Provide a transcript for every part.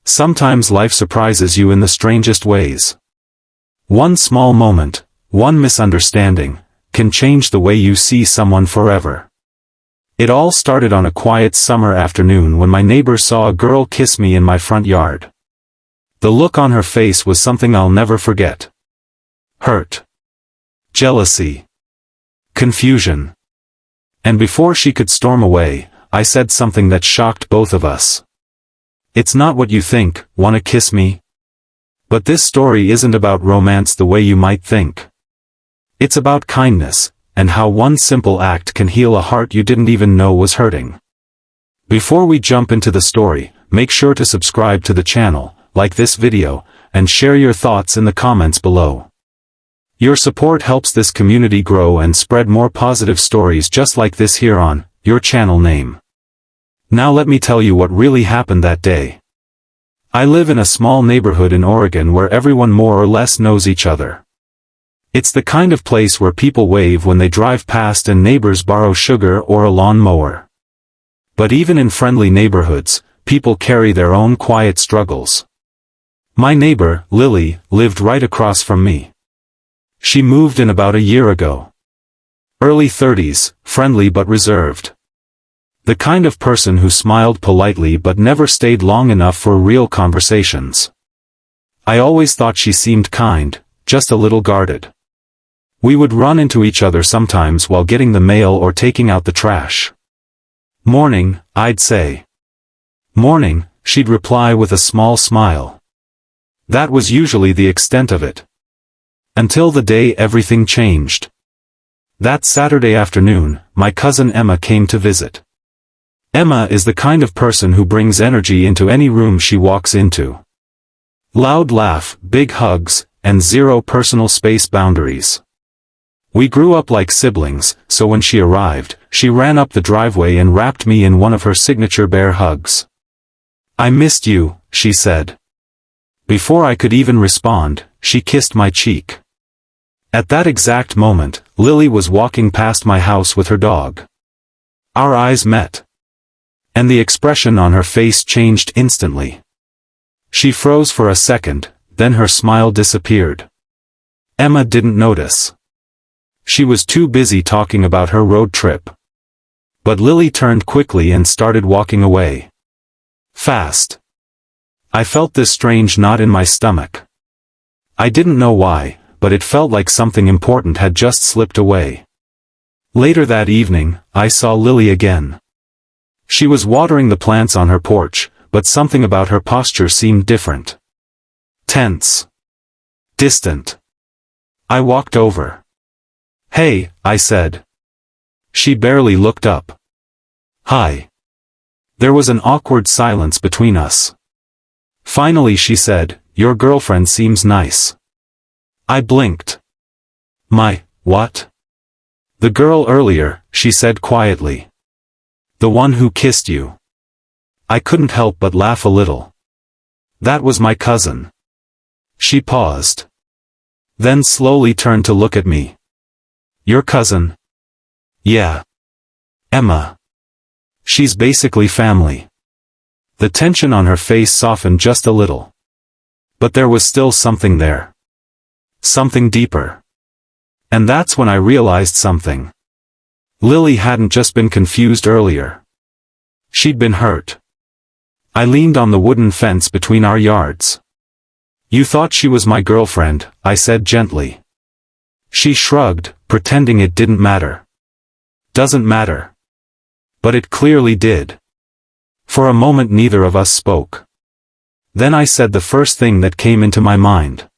Sometimes life surprises you in the strangest ways. One small moment, one misunderstanding, can change the way you see someone forever. It all started on a quiet summer afternoon when my neighbor saw a girl kiss me in my front yard. The look on her face was something I'll never forget. Hurt. Jealousy. Confusion. And before she could storm away, I said something that shocked both of us. "It's not what you think, wanna kiss me?" But this story isn't about romance the way you might think. It's about kindness, and how one simple act can heal a heart you didn't even know was hurting. Before we jump into the story, make sure to subscribe to the channel, like this video, and share your thoughts in the comments below. Your support helps this community grow and spread more positive stories just like this here on your channel name. Now let me tell you what really happened that day. I live in a small neighborhood in Oregon where everyone more or less knows each other. It's the kind of place where people wave when they drive past and neighbors borrow sugar or a lawn mower. But even in friendly neighborhoods, people carry their own quiet struggles. My neighbor, Lily, lived right across from me. She moved in about a year ago. Early 30s, friendly but reserved. The kind of person who smiled politely but never stayed long enough for real conversations. I always thought she seemed kind, just a little guarded. We would run into each other sometimes while getting the mail or taking out the trash. "Morning," I'd say. "Morning," she'd reply with a small smile. That was usually the extent of it. Until the day everything changed. That Saturday afternoon, my cousin Emma came to visit. Emma is the kind of person who brings energy into any room she walks into. Loud laugh, big hugs, and zero personal space boundaries. We grew up like siblings, so when she arrived, she ran up the driveway and wrapped me in one of her signature bear hugs. "I missed you," she said. Before I could even respond, she kissed my cheek. At that exact moment, Lily was walking past my house with her dog. Our eyes met. And the expression on her face changed instantly. She froze for a second, then her smile disappeared. Emma didn't notice. She was too busy talking about her road trip. But Lily turned quickly and started walking away. Fast. I felt this strange knot in my stomach. I didn't know why, but it felt like something important had just slipped away. Later that evening, I saw Lily again. She was watering the plants on her porch, but something about her posture seemed different. Tense. Distant. I walked over. "Hey," I said. She barely looked up. "Hi." There was an awkward silence between us. Finally she said, "Your girlfriend seems nice." I blinked. "My, what?" "The girl earlier," she said quietly. "The one who kissed you." I couldn't help but laugh a little. "That was my cousin." She paused. Then slowly turned to look at me. "Your cousin?" "Yeah. Emma. She's basically family." The tension on her face softened just a little. But there was still something there. Something deeper. And that's when I realized something. Lily hadn't just been confused earlier. She'd been hurt. I leaned on the wooden fence between our yards. "You thought she was my girlfriend," I said gently. She shrugged, pretending it didn't matter. "Doesn't matter." But it clearly did. For a moment neither of us spoke. Then I said the first thing that came into my mind.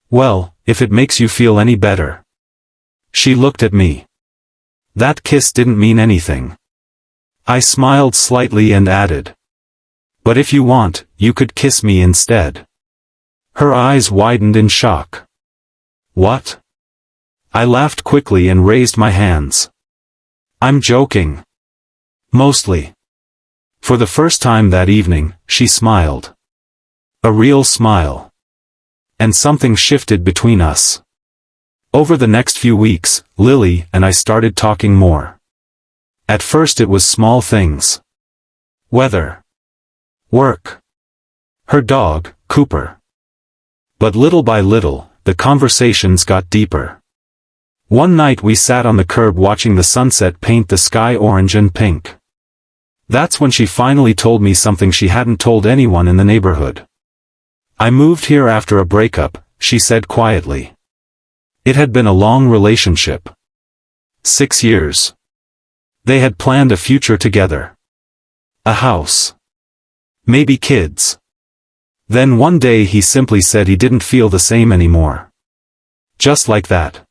"Well, if it makes you feel any better." She looked at me. That kiss didn't mean anything. I smiled slightly and added, "But if you want, you could kiss me instead." Her eyes widened in shock. "What?" I laughed quickly and raised my hands. "I'm joking." "Mostly." For the first time that evening, she smiled. A real smile. And something shifted between us. Over the next few weeks, Lily and I started talking more. At first it was small things. Weather. Work. her dog, Cooper. But little by little, the conversations got deeper. One night we sat on the curb watching the sunset paint the sky orange and pink. That's when she finally told me something she hadn't told anyone in the neighborhood. "I moved here after a breakup," she said quietly. It had been a long relationship. 6 years. They had planned a future together. A house. Maybe kids. Then one day he simply said he didn't feel the same anymore. Just like that.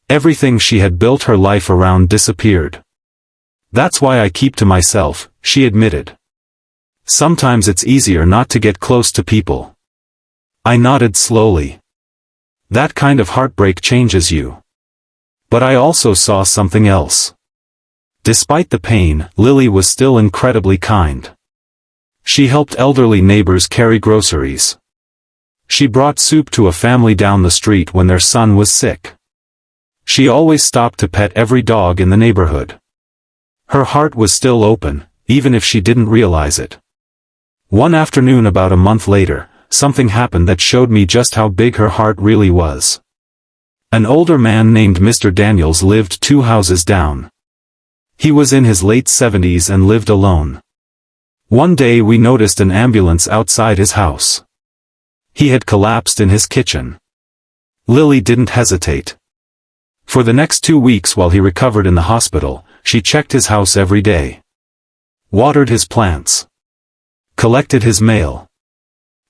Everything she had built her life around disappeared. "That's why I keep to myself," she admitted. "Sometimes it's easier not to get close to people." I nodded slowly. That kind of heartbreak changes you. But I also saw something else. Despite the pain, Lily was still incredibly kind. She helped elderly neighbors carry groceries. She brought soup to a family down the street when their son was sick. She always stopped to pet every dog in the neighborhood. Her heart was still open, even if she didn't realize it. One afternoon about a month later, something happened that showed me just how big her heart really was. An older man named Mr. Daniels lived 2 houses down. He was in his late 70s and lived alone. One day we noticed an ambulance outside his house. He had collapsed in his kitchen. Lily didn't hesitate. For the next 2 weeks while he recovered in the hospital, she checked his house every day. Watered his plants. Collected his mail.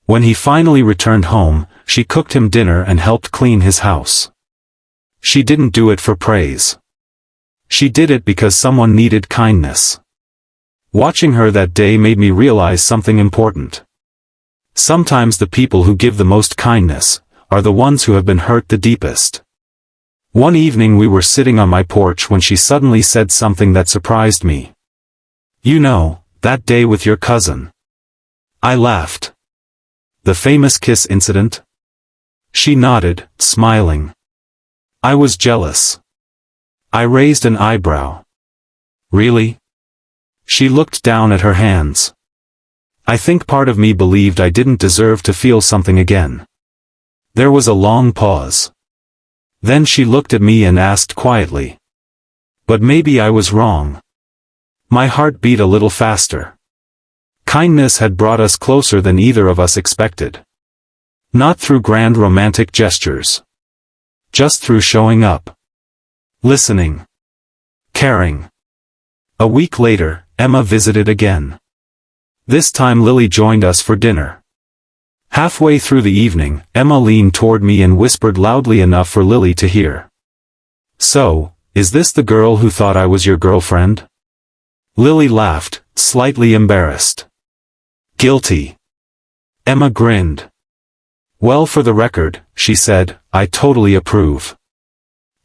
When he finally returned home, she cooked him dinner and helped clean his house. She didn't do it for praise. She did it because someone needed kindness. Watching her that day made me realize something important. Sometimes the people who give the most kindness are the ones who have been hurt the deepest. One evening we were sitting on my porch when she suddenly said something that surprised me. "You know, that day with your cousin." I laughed. "The famous kiss incident?" She nodded, smiling. I was jealous. I raised an eyebrow. "Really?" She looked down at her hands. I think part of me believed I didn't deserve to feel something again. There was a long pause. Then she looked at me and asked quietly. "But maybe I was wrong." My heart beat a little faster. Kindness had brought us closer than either of us expected. Not through grand romantic gestures. Just through showing up. Listening. Caring. A week later, Emma visited again. This time Lily joined us for dinner. Halfway through the evening, Emma leaned toward me and whispered loudly enough for Lily to hear. "So, is this the girl who thought I was your girlfriend?" Lily laughed, slightly embarrassed. "Guilty." Emma grinned. "Well, for the record," she said, "I totally approve."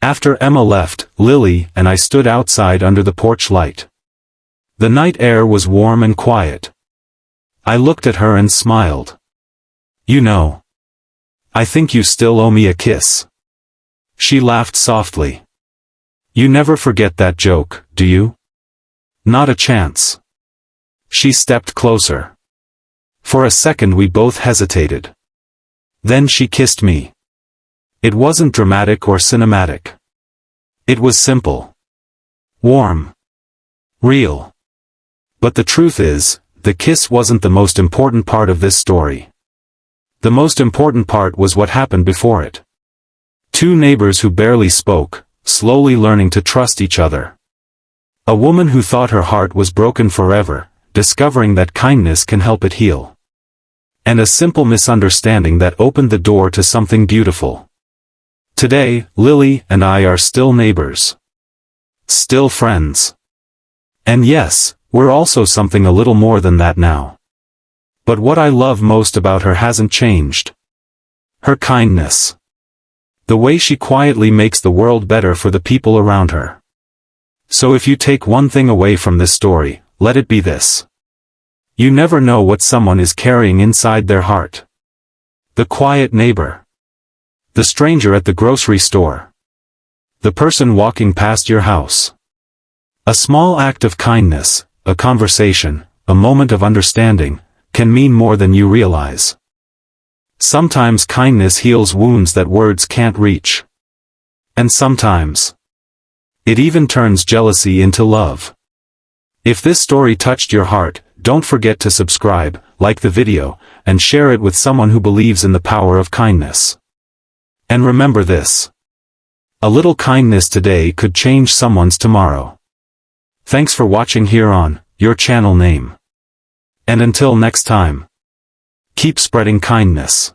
After Emma left, Lily and I stood outside under the porch light. The night air was warm and quiet. I looked at her and smiled. "You know, I think you still owe me a kiss." She laughed softly. "You never forget that joke, do you?" "Not a chance." She stepped closer. For a second we both hesitated. Then she kissed me. It wasn't dramatic or cinematic. It was simple. Warm. Real. But the truth is, the kiss wasn't the most important part of this story. The most important part was what happened before it. 2 neighbors who barely spoke, slowly learning to trust each other. A woman who thought her heart was broken forever, discovering that kindness can help it heal. And a simple misunderstanding that opened the door to something beautiful. Today, Lily and I are still neighbors. Still friends. And yes, we're also something a little more than that now. But what I love most about her hasn't changed. Her kindness. The way she quietly makes the world better for the people around her. So if you take one thing away from this story, let it be this. You never know what someone is carrying inside their heart. The quiet neighbor. The stranger at the grocery store. The person walking past your house. A small act of kindness, a conversation, a moment of understanding, can mean more than you realize. Sometimes kindness heals wounds that words can't reach. And sometimes it even turns jealousy into love. If this story touched your heart, don't forget to subscribe, like the video, and share it with someone who believes in the power of kindness. And remember this: a little kindness today could change someone's tomorrow. Thanks for watching here on your channel name. And until next time, keep spreading kindness.